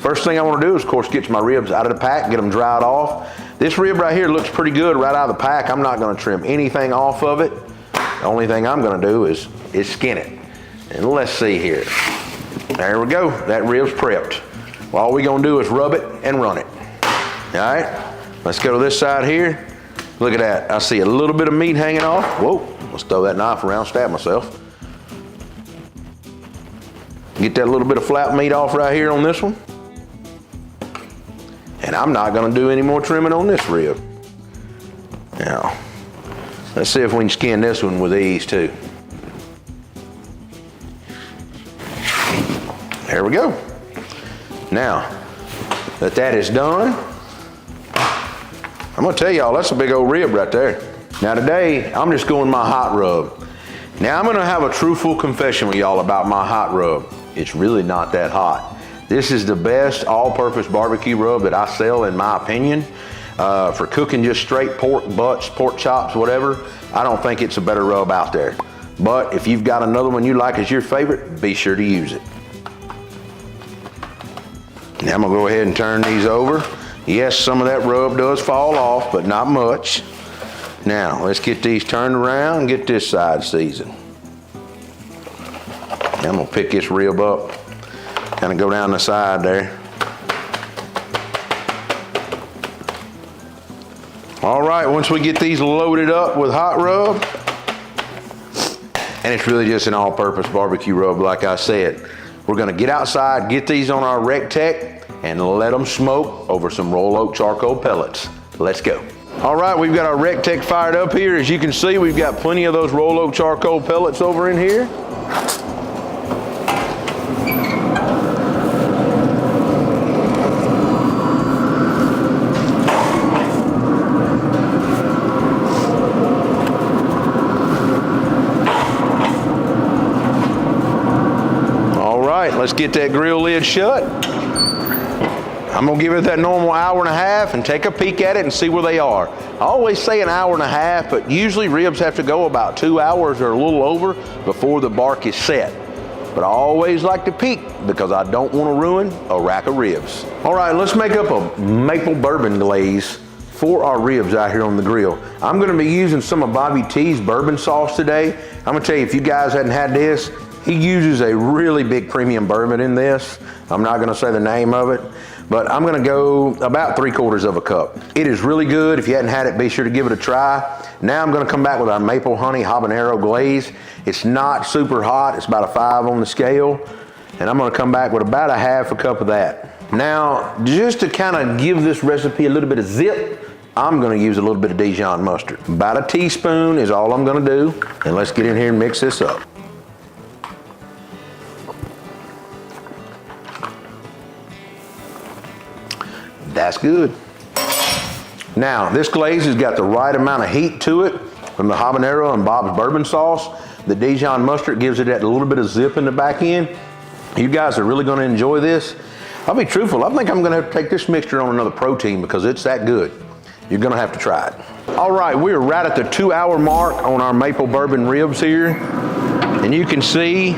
First thing I want to do is, of course, get my ribs out of the pack, get them dried off. This rib right here looks pretty good right out of the pack. I'm not going to trim anything off of it. The only thing I'm going to do is skin it. And let's see here. There we go. That rib's prepped. Well, all we're going to do is rub it and run it. All right, let's go to this side here. Look at that. I see a little bit of meat hanging off. Whoa, let's throw that knife around, stab myself. Get that little bit of flat meat off right here on this one. And I'm not going to do any more trimming on this rib. Now, let's see if we can skin this one with ease too. There we go. Now that that is done, I'm gonna tell y'all, that's a big old rib right there. Now today, I'm just going my hot rub. Now I'm gonna have a truthful confession with y'all about my hot rub. It's really not that hot. This is the best all-purpose barbecue rub that I sell, in my opinion. For cooking just straight pork butts, pork chops, whatever, I don't think it's a better rub out there. But if you've got another one you like as your favorite, be sure to use it. Now I'm gonna go ahead and turn these over. Yes, some of that rub does fall off, but not much. Now, let's get these turned around and get this side seasoned. Now I'm gonna pick this rib up, kind of go down the side there. All right, once we get these loaded up with hot rub, and it's really just an all-purpose barbecue rub, like I said, we're gonna get outside, get these on our RecTech, and let them smoke over some roll oak charcoal pellets. Let's go. All right, we've got our RecTech fired up here. As you can see, we've got plenty of those roll oak charcoal pellets over in here. All right, let's get that grill lid shut. I'm gonna give it that normal hour and a half and take a peek at it and see where they are. I always say an hour and a half, but usually ribs have to go about 2 hours or a little over before the bark is set. But I always like to peek because I don't want to ruin a rack of ribs. All right, let's make up a maple bourbon glaze for our ribs out here on the grill. I'm gonna be using some of Bobby T's bourbon sauce today. I'm gonna tell you, if you guys hadn't had this, he uses a really big premium bourbon in this. I'm not gonna say the name of it, but I'm gonna go about 3/4 of a cup. It is really good. If you hadn't had it, be sure to give it a try. Now I'm gonna come back with our maple honey habanero glaze. It's not super hot, it's about a 5 on the scale. And I'm gonna come back with about a 1/2 cup of that. Now, just to kind of give this recipe a little bit of zip, I'm gonna use a little bit of Dijon mustard. About a teaspoon is all I'm gonna do. And let's get in here and mix this up. That's good. Now, this glaze has got the right amount of heat to it from the habanero and Bob's bourbon sauce. The Dijon mustard gives it that little bit of zip in the back end. You guys are really gonna enjoy this. I'll be truthful, I think I'm gonna have to take this mixture on another protein because it's that good. You're gonna have to try it. All right, we are right at the 2-hour mark on our maple bourbon ribs here. And you can see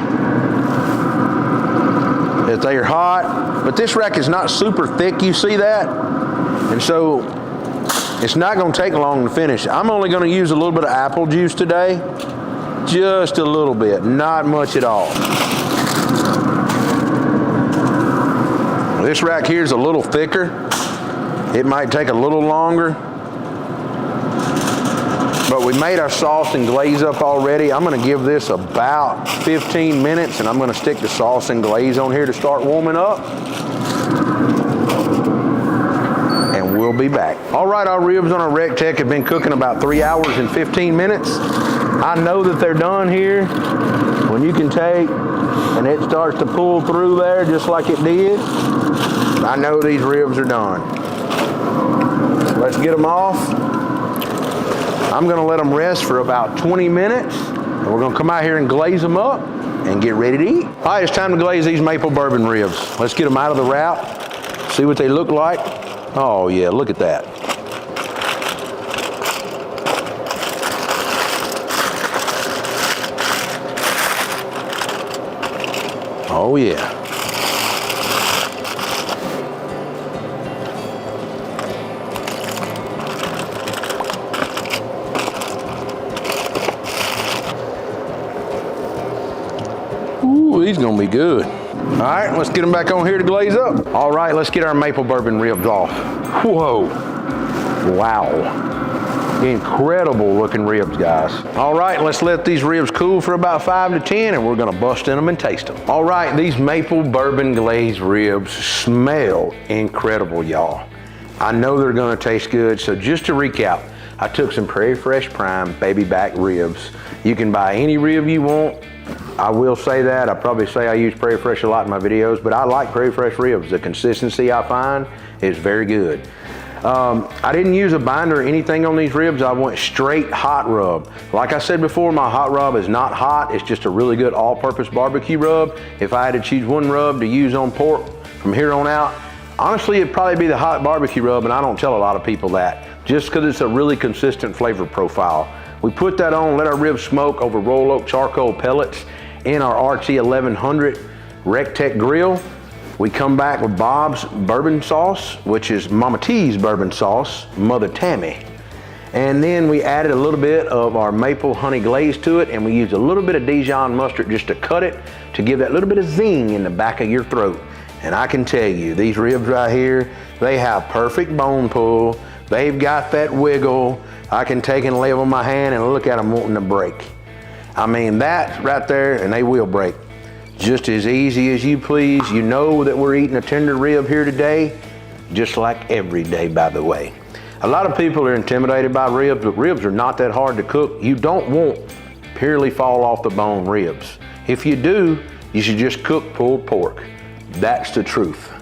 that they are hot, but this rack is not super thick, you see that? And so it's not gonna take long to finish. I'm only gonna use a little bit of apple juice today, just a little bit, not much at all. This rack here is a little thicker. It might take a little longer, but we made our sauce and glaze up already. I'm gonna give this about 15 minutes and I'm gonna stick the sauce and glaze on here to start warming up. And we'll be back. All right, our ribs on our RecTech have been cooking about 3 hours and 15 minutes. I know that they're done here. When you can take and it starts to pull through there just like it did, I know these ribs are done. Let's get them off. I'm gonna let them rest for about 20 minutes, and we're gonna come out here and glaze them up and get ready to eat. All right, it's time to glaze these maple bourbon ribs. Let's get them out of the wrap, see what they look like. Oh yeah, look at that. Oh yeah. these gonna be good. All right, let's get them back on here to glaze up. All right, let's get our maple bourbon ribs off. Whoa, wow. Incredible looking ribs, guys. All right, let's let these ribs cool for about 5 to 10 and we're gonna bust in them and taste them. All right, these maple bourbon glazed ribs smell incredible, y'all. I know they're gonna taste good, so just to recap, I took some Prairie Fresh Prime baby back ribs. You can buy any rib you want. I will say that. I probably say I use Prairie Fresh a lot in my videos, but I like Prairie Fresh ribs. The consistency I find is very good. I didn't use a binder or anything on these ribs. I went straight hot rub. Like I said before, my hot rub is not hot. It's just a really good all-purpose barbecue rub. If I had to choose one rub to use on pork from here on out, honestly, it'd probably be the hot barbecue rub, and I don't tell a lot of people that, just because it's a really consistent flavor profile. We put that on, let our ribs smoke over roll oak charcoal pellets in our RT 1100 Rectech grill. We come back with Bob's bourbon sauce, which is Mama T's bourbon sauce, Mother Tammy. And then we added a little bit of our maple honey glaze to it, and we used a little bit of Dijon mustard just to cut it, to give that little bit of zing in the back of your throat. And I can tell you, these ribs right here, they have perfect bone pull. They've got that wiggle. I can take and lay them on my hand and look at them wanting to break. I mean, that right there, and they will break. Just as easy as you please. You know that we're eating a tender rib here today, just like every day, by the way. A lot of people are intimidated by ribs, but ribs are not that hard to cook. You don't want purely fall off the bone ribs. If you do, you should just cook pulled pork. That's the truth.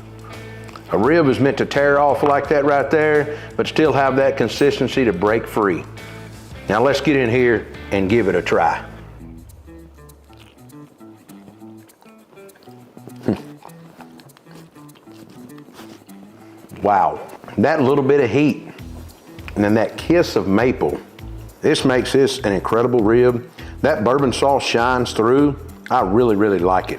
A rib is meant to tear off like that right there, but still have that consistency to break free. Now let's get in here and give it a try. Wow, that little bit of heat and then that kiss of maple, this makes this an incredible rib. That bourbon sauce shines through. I really, really like it.